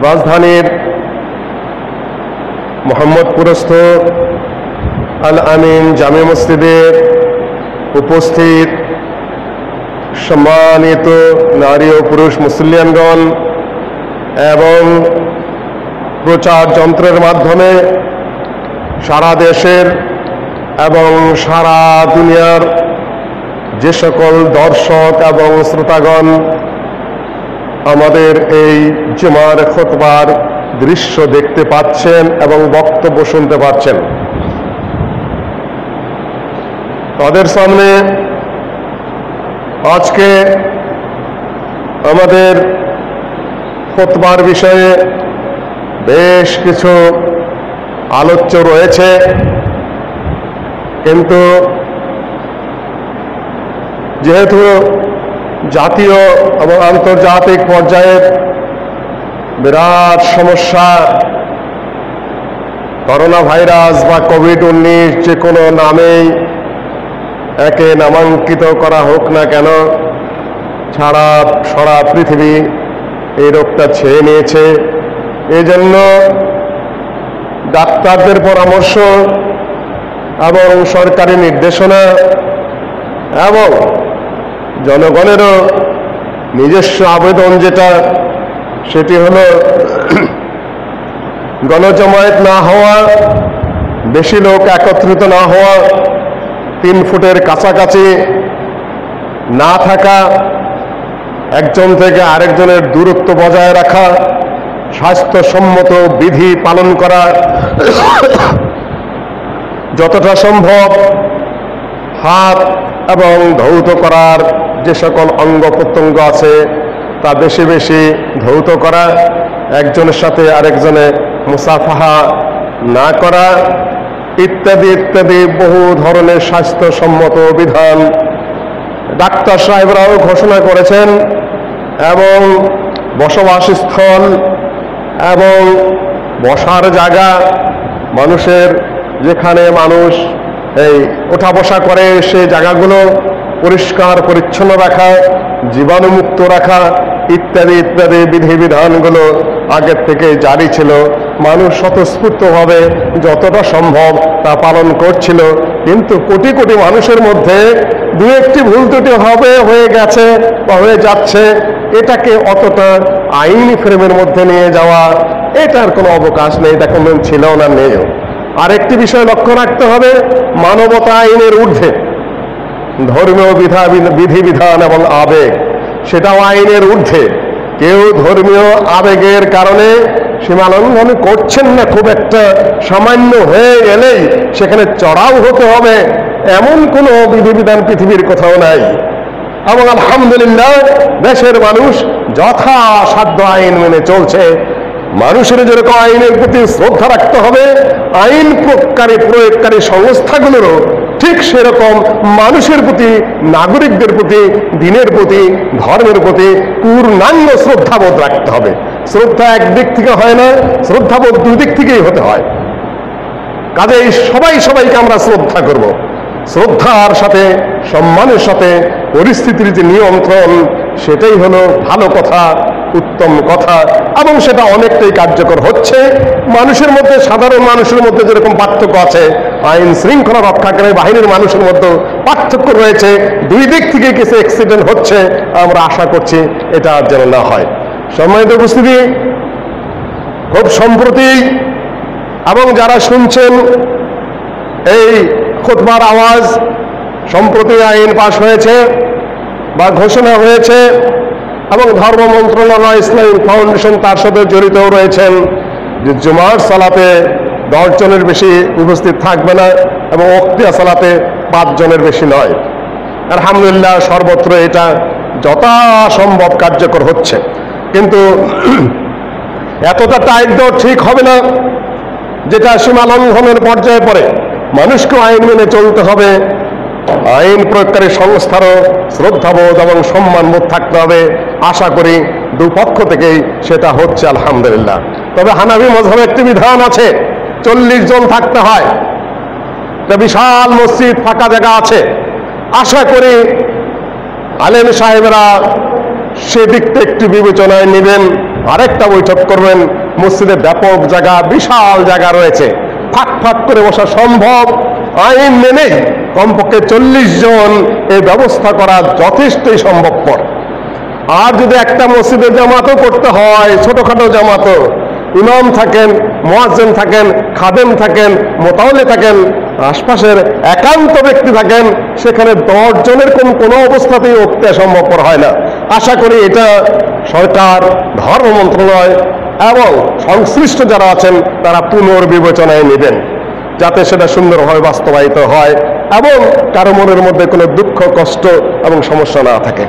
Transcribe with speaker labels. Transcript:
Speaker 1: রাজধানীর মোহাম্মদপুরস্থ আল আমিন জামে মসজিদে উপস্থিত সম্মানিত নারী ও পুরুষ মুসল্লিয়ানগণ এবং প্রচার যন্ত্রের মাধ্যমে সারা দেশের এবং সারা দুনিয়ার যে সকল দর্শক এবং শ্রোতাগণ আমাদের এই জুমার খুতবার দৃশ্য দেখতে পাচ্ছেন এবং বক্তব্য শুনতে পাচ্ছেন, তাদের সামনে আজকে আমাদের খুতবার বিষয়ে বেশ কিছু আলোচ্য রয়েছে, কিন্তু যেহেতু জাতীয় এবং আন্তর্জাতিক পর্যায়ের বিরাট সমস্যা করোনা ভাইরাস বা কোভিড-19 যে কোনো নামেই একে নামাঙ্কিত করা হোক না কেন, সারা পৃথিবী এই রোগটা ছেয়ে নিয়েছে। এই জন্য ডাক্তারদের পরামর্শ এবং সরকারি নির্দেশনা এবং জনগণেরও নিজস্ব আবেদন যেটা, সেটি হলো গণজমায়েত না হওয়া, বেশি লোক একত্রিত না হওয়া, 3 ফুটের কাছাকাছি না থাকা, একজন থেকে আরেকজনের দূরত্ব বজায় রাখা, স্বাস্থ্যসম্মত বিধি পালন করা, যতটা সম্ভব হাত এবং ধৌত করার যে সকল অঙ্গ প্রত্যঙ্গ আছে তা বেশি বেশি ধৌত করা, একজনের সাথে আরেকজনে মুসাফাহা না করা ইত্যাদি ইত্যাদি বহু ধরনের স্বাস্থ্যসম্মত বিধান ডাক্তার সাহেবরাও ঘোষণা করেছেন। এবং বসবাসস্থল এবং বসার জায়গা, মানুষের যেখানে মানুষ এই ওঠা বসা করে সে জায়গাগুলো পরিষ্কার পরিচ্ছন্ন রাখা, জীবাণুমুক্ত রাখা ইত্যাদি ইত্যাদি বিধিবিধানগুলো আগের থেকে জারি ছিল। মানুষ স্বতঃস্ফূর্তভাবে যতটা সম্ভব তা পালন করছিল, কিন্তু কোটি কোটি মানুষের মধ্যে 2-1টি ভুল ত্রুটি হয়ে গেছে বা হয়ে যাচ্ছে। এটাকে অতটা আইনি ফ্রেমের মধ্যে নিয়ে যাওয়া, এটার কোনো অবকাশ নেই, এটা কোনো ছিল না, নেইও। আরেকটি বিষয় লক্ষ্য রাখতে হবে, মানবতা আইনের ঊর্ধ্বে। ধর্মীয় বিধিবিধান এবং আবেগ সেটাও আইনের ঊর্ধ্বে। কেউ ধর্মীয় আবেগের কারণে সীমা লঙ্ঘন করছেন না, খুব একটা সামান্য হয়ে গেলেই সেখানে চড়াও হতে হবে এমন কোনো বিধিবিধান পৃথিবীর কোথাও নাই। এবং আলহামদুলিল্লাহ দেশের মানুষ যথাসাধ্য আইন মেনে চলছে। মানুষের যেরকম আইনের প্রতি শ্রদ্ধা রাখতে হবে, আইন প্রয়োগকারী সংস্থাগুলোরও ঠিক সেরকম মানুষের প্রতি, নাগরিকদের প্রতি, দিনের প্রতি, ধর্মের প্রতি পূর্ণাঙ্গ শ্রদ্ধাবোধ রাখতে হবে। শ্রদ্ধা একদিক থেকে হয় না, শ্রদ্ধাবোধ 2 দিক থেকেই হতে হয়। কাজেই সবাইকে আমরা শ্রদ্ধা করব। শ্রদ্ধার সাথে, সম্মানের সাথে পরিস্থিতির যে নিয়ন্ত্রণ, সেটাই হলো ভালো কথা, উত্তম কথা। এবং সেটা অনেকটাই কার্যকর হচ্ছে। মানুষের মধ্যে, সাধারণ মানুষের মধ্যে যেরকম পার্থক্য আছে, আইন শৃঙ্খলা রক্ষাকারী বাহিনীর মানুষের মধ্যে পার্থক্য রয়েছে। 2 দিক থেকে কিছু অ্যাক্সিডেন্ট হচ্ছে, আমরা আশা করছি এটা যেন না হয়। সম্মানিত উপস্থিতি, খুব সম্প্রতি এবং যারা শুনছেন এই খুতবার আওয়াজ, সম্প্রতি আইন পাশ হয়েছে বা ঘোষণা হয়েছে এবং ধর্ম মন্ত্রণালয়, ইসলামিক ফাউন্ডেশন তার সাথে জড়িতও রয়েছেন যে জুমার সালাতে 10 জনের বেশি উপস্থিত থাকবে না এবং ওক্তিয়া সালাতে 5 জনের বেশি নয়। আলহামদুলিল্লাহ সর্বত্র এটা যথাসম্ভব কার্যকর হচ্ছে, কিন্তু এতটা টাইট দেওয়া ঠিক হবে না যেটা সীমা লঙ্ঘনের পর্যায়ে পড়ে। মানুষকে আইন মেনে চলতে হবে, আইন প্রয়োগকারী সংস্থারও শ্রদ্ধাবোধ এবং সম্মানবোধ থাকতে হবে। আশা করি দুপক্ষ থেকেই সেটা হচ্ছে আলহামদুলিল্লাহ। তবে হানাফি মযহাবে একটি বিধান আছে, 40 জন থাকতে হয়। একটা বিশাল মসজিদ, ফাঁকা জায়গা আছে। আশা করি আলেম সাহেবরা সেদিকটা একটু বিবেচনায় নেবেন আরেকটা বৈঠক করবেন। মসজিদে ব্যাপক জায়গা, বিশাল জায়গা রয়েছে, ফাঁক ফাঁক করে বসা সম্ভব। আইন মেনে কমপক্ষে 40 জন এই ব্যবস্থা করা যথেষ্টই সম্ভবপর। আর যদি একটা মসজিদে জামাতও করতে হয়, ছোটখাটো জামাতও, ইমাম থাকেন, মুয়াজ্জিন থাকেন, খাদেম থাকেন, মোতাওয়ালি থাকেন, আশপাশের একান্ত ব্যক্তি থাকেন, সেখানে 10 জনের কোনো অবস্থাতেই উঠতে সম্ভবপর হয় না। আশা করি এটা সরকার, ধর্ম মন্ত্রণালয় এবং সংশ্লিষ্ট যারা আছেন তারা পুনর্বিবেচনায় নেবেন, যাতে সেটা সুন্দরভাবে বাস্তবায়িত হয় এবং কারো মনের মধ্যে কোনো দুঃখ, কষ্ট এবং সমস্যা না থাকে।